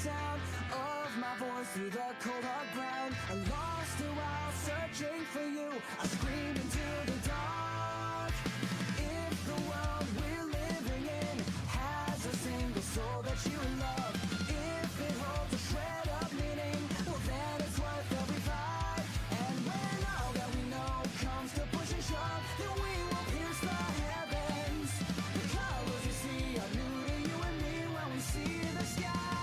sound of my voice through the cold hard ground. I lost it while searching for you. I scream into the dark. If the world we're living in has a single soul that you love, if it holds a shred of meaning, well then it's worth every fight. And when all that we know comes to push and shove, then we will pierce the heavens. The colors you see are new to you and me when we see the sky.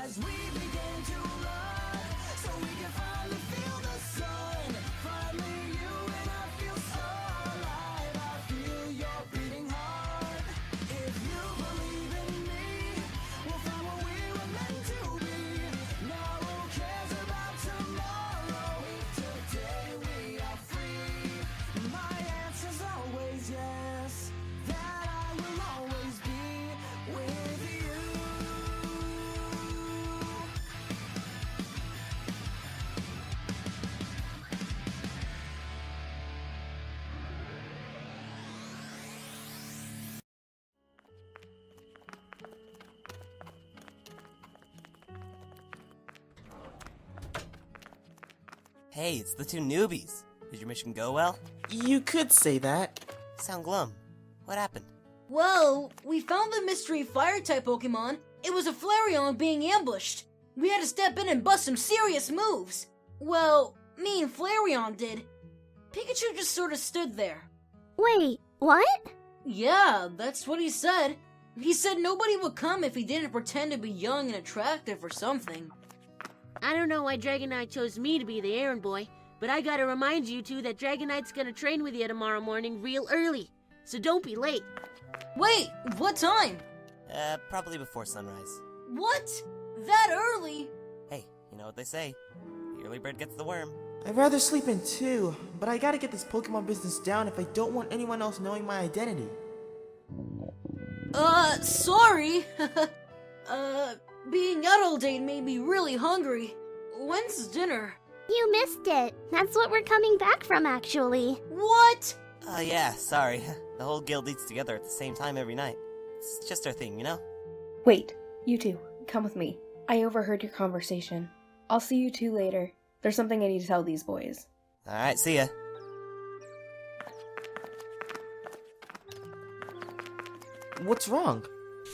As we begin to run, so we can finally feel the sun. Finally you and I feel so alive. I feel your beating heart. If you believe in me, we'll find what we were meant to be. Now who cares about tomorrow? Today we are free. My answer's always yes, that I will always be with you. Hey, it's the two newbies. Did your mission go well? You could say that. Sound glum. What happened? Well, we found the mystery fire-type Pokemon. It was a Flareon being ambushed. We had to step in and bust some serious moves. Well, me and Flareon did. Pikachu just sort of stood there. Wait, what? Yeah, that's what he said. He said nobody would come if he didn't pretend to be young and attractive or something. I don't know why Dragonite chose me to be the errand boy, but I gotta remind you two that Dragonite's gonna train with you tomorrow morning real early, so don't be late. Wait, what time? Probably before sunrise. What? That early? Hey, you know what they say. The early bird gets the worm. I'd rather sleep in too, but I gotta get this Pokemon business down if I don't want anyone else knowing my identity. Sorry. Being out all day made me really hungry. When's dinner? You missed it. That's what we're coming back from, actually. What? Yeah, sorry. The whole guild eats together at the same time every night. It's just our thing, you know? Wait, you two, come with me. I overheard your conversation. I'll see you two later. There's something I need to tell these boys. Alright, see ya. What's wrong?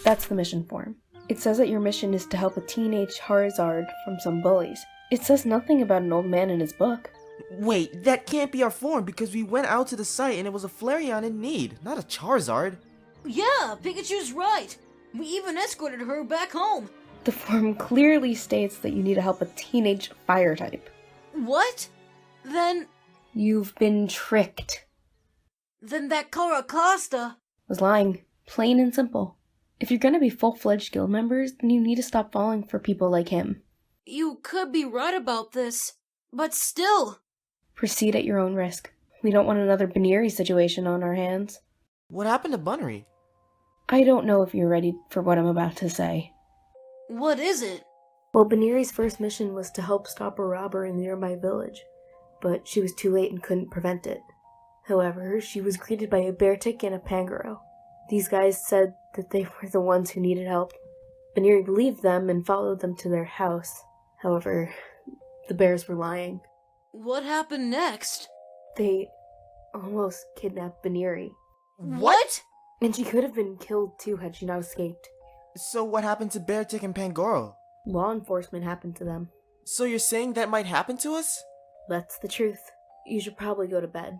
That's the mission form. It says that your mission is to help a teenage Charizard from some bullies. It says nothing about an old man in his book. Wait, that can't be our form because we went out to the site and it was a Flareon in need, not a Charizard. Yeah, Pikachu's right. We even escorted her back home. The form clearly states that you need to help a teenage fire type. What? Then You've been tricked. that Caracasta. Was lying. Plain and simple. If you're gonna be full-fledged guild members, then you need to stop falling for people like him. You could be right about this, but still. Proceed at your own risk. We don't want another Baneri situation on our hands. What happened to Bunnery? I don't know if you're ready for what I'm about to say. What is it? Well, Baneri's first mission was to help stop a robber in a nearby village, but she was too late and couldn't prevent it. However, she was greeted by a Beartic and a Pangoro. These guys said that they were the ones who needed help. Baneri believed them and followed them to their house. However, the bears were lying. What happened next? They almost kidnapped Baneri. What? And she could have been killed too had she not escaped. So what happened to Beartic and Pangoro? Law enforcement happened to them. So you're saying that might happen to us? That's the truth. You should probably go to bed.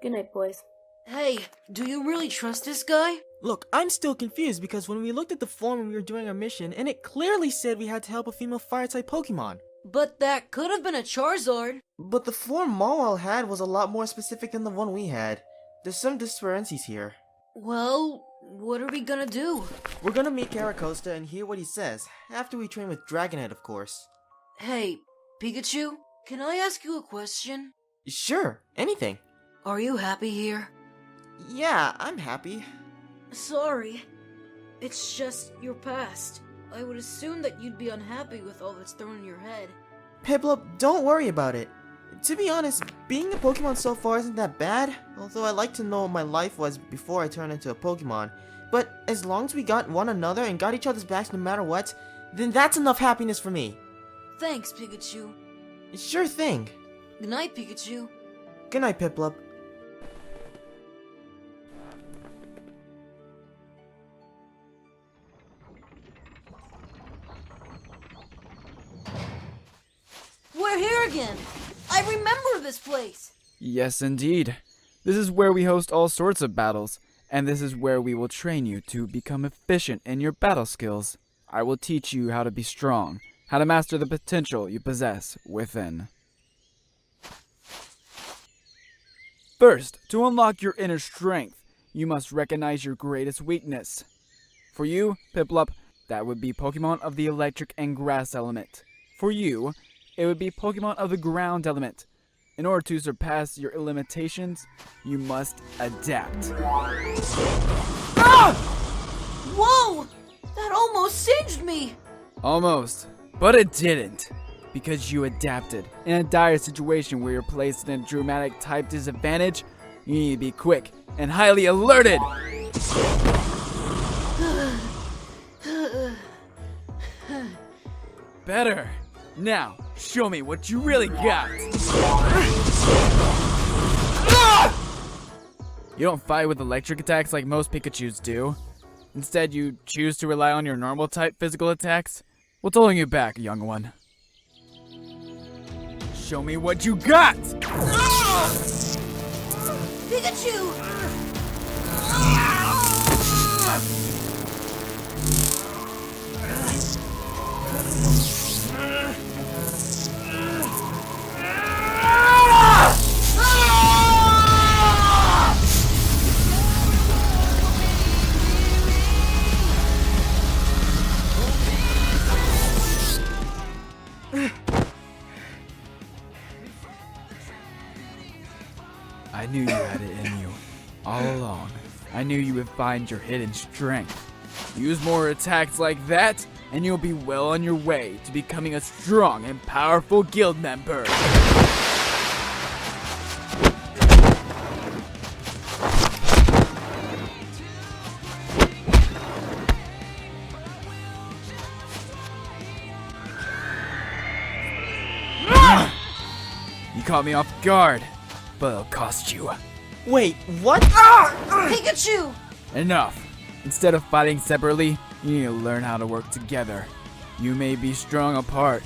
Good night, boys. Hey, do you really trust this guy? Look, I'm still confused because when we looked at the form when we were doing our mission, and it clearly said we had to help a female fire-type Pokemon. But that could have been a Charizard. But the form Mawile had was a lot more specific than the one we had. There's some discrepancies here. Well, what are we gonna do? We're gonna meet Caracosta and hear what he says, after we train with Dragonite, of course. Hey, Pikachu, can I ask you a question? Sure, anything. Are you happy here? Yeah, I'm happy. Sorry. It's just your past. I would assume that you'd be unhappy with all that's thrown in your head. Piplup, don't worry about it. To be honest, being a Pokemon so far isn't that bad, although I like to know what my life was before I turned into a Pokemon. But as long as we got one another and got each other's backs no matter what, then that's enough happiness for me. Thanks, Pikachu. Sure thing. Good night, Pikachu. Good night, Piplup. We're here again. I remember this place. Yes, indeed. This is where we host all sorts of battles, and this is where we will train you to become efficient in your battle skills. I will teach you how to be strong, how to master the potential you possess within. First, to unlock your inner strength, you must recognize your greatest weakness. For you, Piplup, that would be Pokemon of the electric and grass element. For you, it would be Pokemon of the ground element. In order to surpass your limitations, you must adapt. Ah! Whoa! That almost singed me! Almost, but it didn't. Because you adapted. In a dire situation where you're placed in a dramatic type disadvantage, you need to be quick and highly alerted! Better! Now, show me what you really got! You don't fight with electric attacks like most Pikachus do. Instead, you choose to rely on your normal type physical attacks. What's holding you back, young one? Show me what you got! Pikachu! I knew you had it in you, all along. I knew you would find your hidden strength. Use more attacks like that, and you'll be well on your way to becoming a strong and powerful guild member. You caught me off guard. But it'll cost you. Wait, what? Pikachu! Enough. Instead of fighting separately, you need to learn how to work together. You may be strong apart,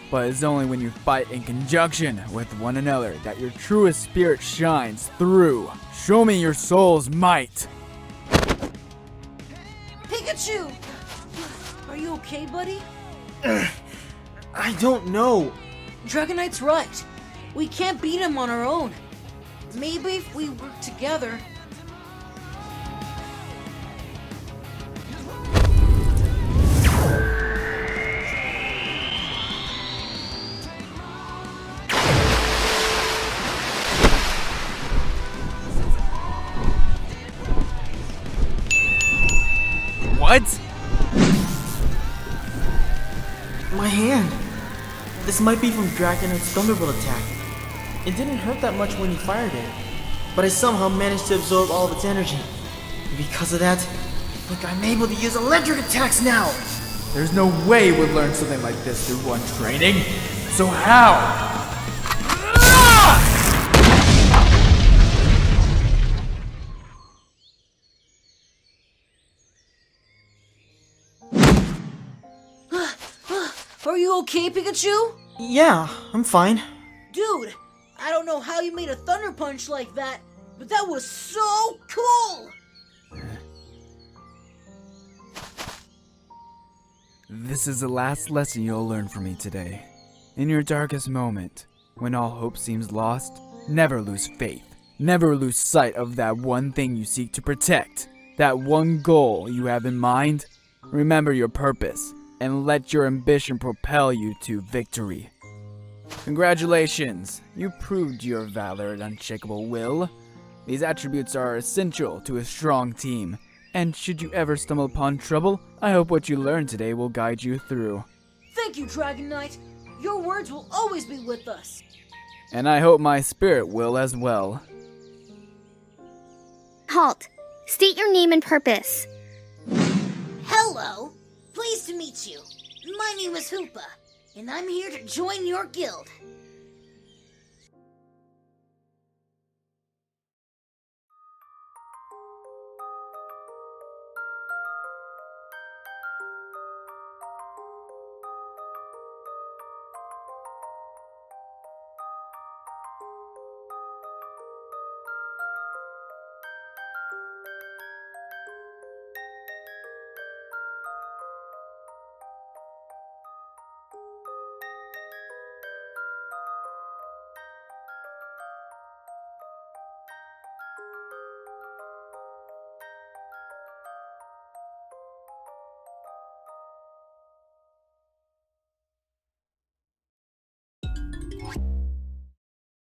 but it's only when you fight in conjunction with one another that your truest spirit shines through. Show me your soul's might. Pikachu! Are you okay, buddy? I don't know. Dragonite's right. We can't beat him on our own. Maybe if we work together. What? My hand. This might be from Dragonite's Thunderbolt attack. It didn't hurt that much when he fired it, but I somehow managed to absorb all of its energy. Because of that, I think I'm able to use electric attacks now! There's no way you would learn something like this through one training. So how? Are you okay, Pikachu? Yeah, I'm fine. Dude, I don't know how you made a thunder punch like that, but that was so cool! This is the last lesson you'll learn from me today. In your darkest moment, when all hope seems lost, never lose faith. Never lose sight of that one thing you seek to protect. That one goal you have in mind. Remember your purpose, and let your ambition propel you to victory. Congratulations! You proved your valor and unshakable will. These attributes are essential to a strong team, and should you ever stumble upon trouble, I hope what you learned today will guide you through. Thank you, Dragonite. Your words will always be with us. And I hope my spirit will as well. Halt. State your name and purpose. Hello. Pleased to meet you. my name is Hoopa, and I'm here to join your guild.